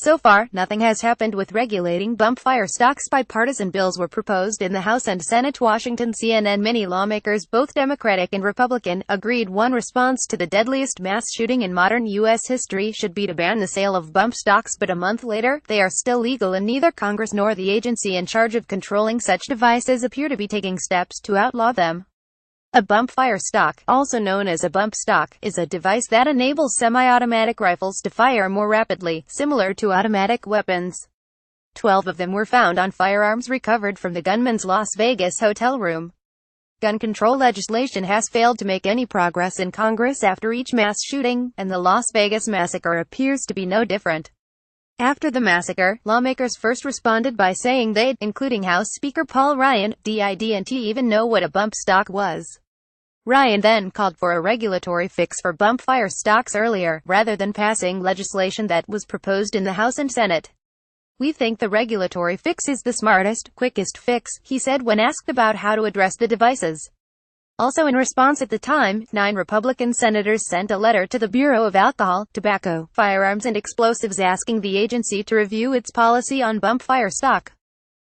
So far, nothing has happened with regulating bump fire stocks. Bipartisan bills were proposed in the House and SenateWashington CNNMany. Lawmakers, both Democratic and Republican, agreed one response to the deadliest mass shooting in modern U.S. history should be to ban the sale of bump stocks, but a month later, they are still legal and neither Congress nor the agency in charge of controlling such devices appear to be taking steps to outlaw them. A bump fire stock, also known as a bump stock, is a device that enables semi-automatic rifles to fire more rapidly, similar to automatic weapons. 12 of them were found on firearms recovered from the gunman's Las Vegas hotel room. Gun control legislation has failed to make any progress in Congress after each mass shooting, and the Las Vegas massacre appears to be no different. After the massacre, lawmakers first responded by saying they'd, including House Speaker Paul Ryan, didn't even know what a bump stock was. Ryan then called for a regulatory fix for bump fire stocks earlier, rather than passing legislation that was proposed in the House and Senate. "We think the regulatory fix is the smartest, quickest fix," he said when asked about how to address the devices. Also in response at the time, 9 Republican senators sent a letter to the Bureau of Alcohol, Tobacco, Firearms and Explosives asking the agency to review its policy on bump fire stock.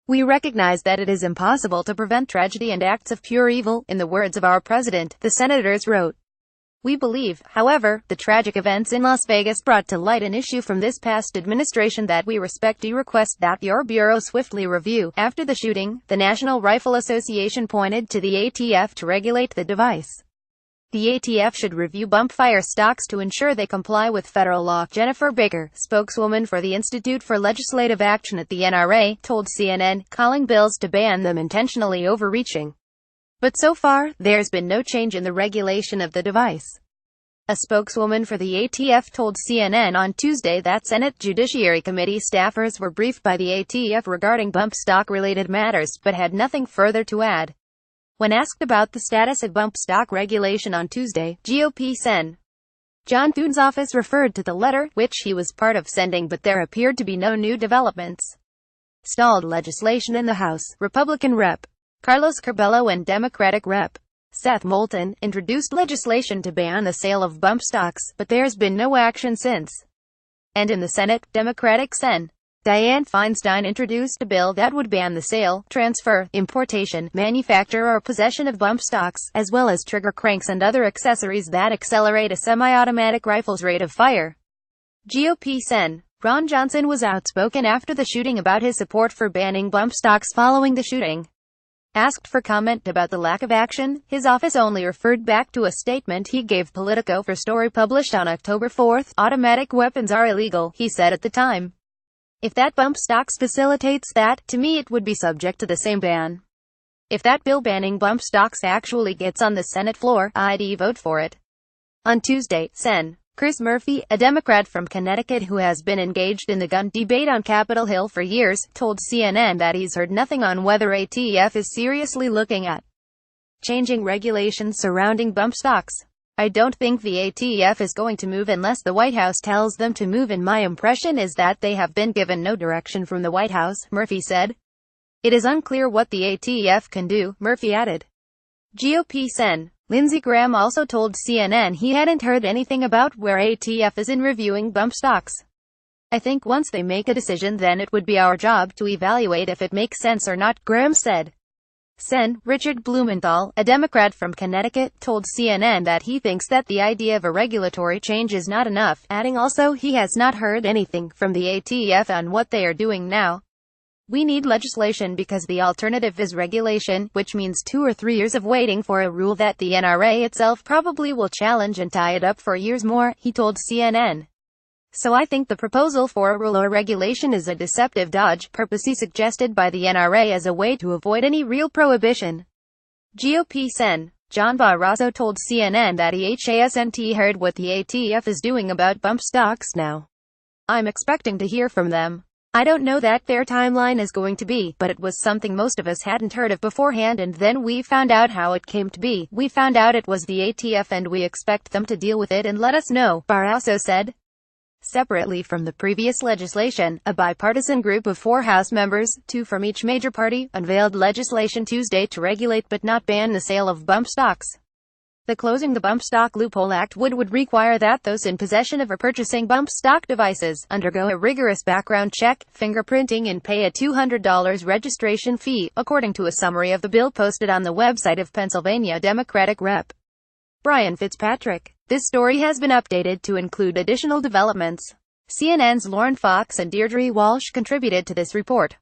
"We recognize that it is impossible to prevent tragedy and acts of pure evil, in the words of our president," the senators wrote. "We believe, however, the tragic events in Las Vegas brought to light an issue from this past administration that we respectfully request that your Bureau swiftly review." After the shooting, the National Rifle Association pointed to the ATF to regulate the device. The ATF should review bump fire stocks to ensure they comply with federal law. Jennifer Baker, spokeswoman for the Institute for Legislative Action at the NRA, told CNN, calling bills to ban them intentionally overreaching. But so far, there's been no change in the regulation of the device. A spokeswoman for the ATF told CNN on Tuesday that Senate Judiciary Committee staffers were briefed by the ATF regarding bump stock-related matters, but had nothing further to add. When asked about the status of bump stock regulation on Tuesday, GOP Sen. John Thune's office referred to the letter, which he was part of sending, but there appeared to be no new developments. Stalled legislation in the House. Republican Rep. Carlos Curbelo and Democratic Rep. Seth Moulton introduced legislation to ban the sale of bump stocks, but there's been no action since. And in the Senate, Democratic Sen. Dianne Feinstein introduced a bill that would ban the sale, transfer, importation, manufacture or possession of bump stocks, as well as trigger cranks and other accessories that accelerate a semi-automatic rifle's rate of fire. GOP Sen. Ron Johnson was outspoken after the shooting about his support for banning bump stocks following the shooting. Asked for comment about the lack of action, his office only referred back to a statement he gave Politico for story published on October 4. "Automatic weapons are illegal," he said at the time. "If that bump stocks facilitates that, to me it would be subject to the same ban. If that bill banning bump stocks actually gets on the Senate floor, I'd vote for it." On Tuesday, Sen. Chris Murphy, a Democrat from Connecticut who has been engaged in the gun debate on Capitol Hill for years, told CNN that he's heard nothing on whether ATF is seriously looking at changing regulations surrounding bump stocks. "I don't think the ATF is going to move unless the White House tells them to move, and my impression is that they have been given no direction from the White House," Murphy said. "It is unclear what the ATF can do," Murphy added. GOP Sen. Lindsey Graham also told CNN he hadn't heard anything about where ATF is in reviewing bump stocks. "I think once they make a decision, then it would be our job to evaluate if it makes sense or not," Graham said. Sen. Richard Blumenthal, a Democrat from Connecticut, told CNN that he thinks that the idea of a regulatory change is not enough, adding also he has not heard anything from the ATF on what they are doing now. "We need legislation because the alternative is regulation, which means 2 or 3 years of waiting for a rule that the NRA itself probably will challenge and tie it up for years more," he told CNN. "So I think the proposal for a rule or regulation is a deceptive dodge, purposely suggested by the NRA as a way to avoid any real prohibition." GOP Sen. John Barrasso told CNN that he hasn't heard what the ATF is doing about bump stocks now. "I'm expecting to hear from them. I don't know that their timeline is going to be, but it was something most of us hadn't heard of beforehand, and then we found out how it came to be. We found out it was the ATF and we expect them to deal with it and let us know," Barrasso said. Separately from the previous legislation, a bipartisan group of 4 House members, 2 from each major party, unveiled legislation Tuesday to regulate but not ban the sale of bump stocks. The Closing the Bump Stock Loophole Act would require that those in possession of or purchasing bump stock devices undergo a rigorous background check, fingerprinting, and pay a $200 registration fee, according to a summary of the bill posted on the website of Pennsylvania Democratic Rep. Brian Fitzpatrick. This story has been updated to include additional developments. CNN's Lauren Fox and Deirdre Walsh contributed to this report.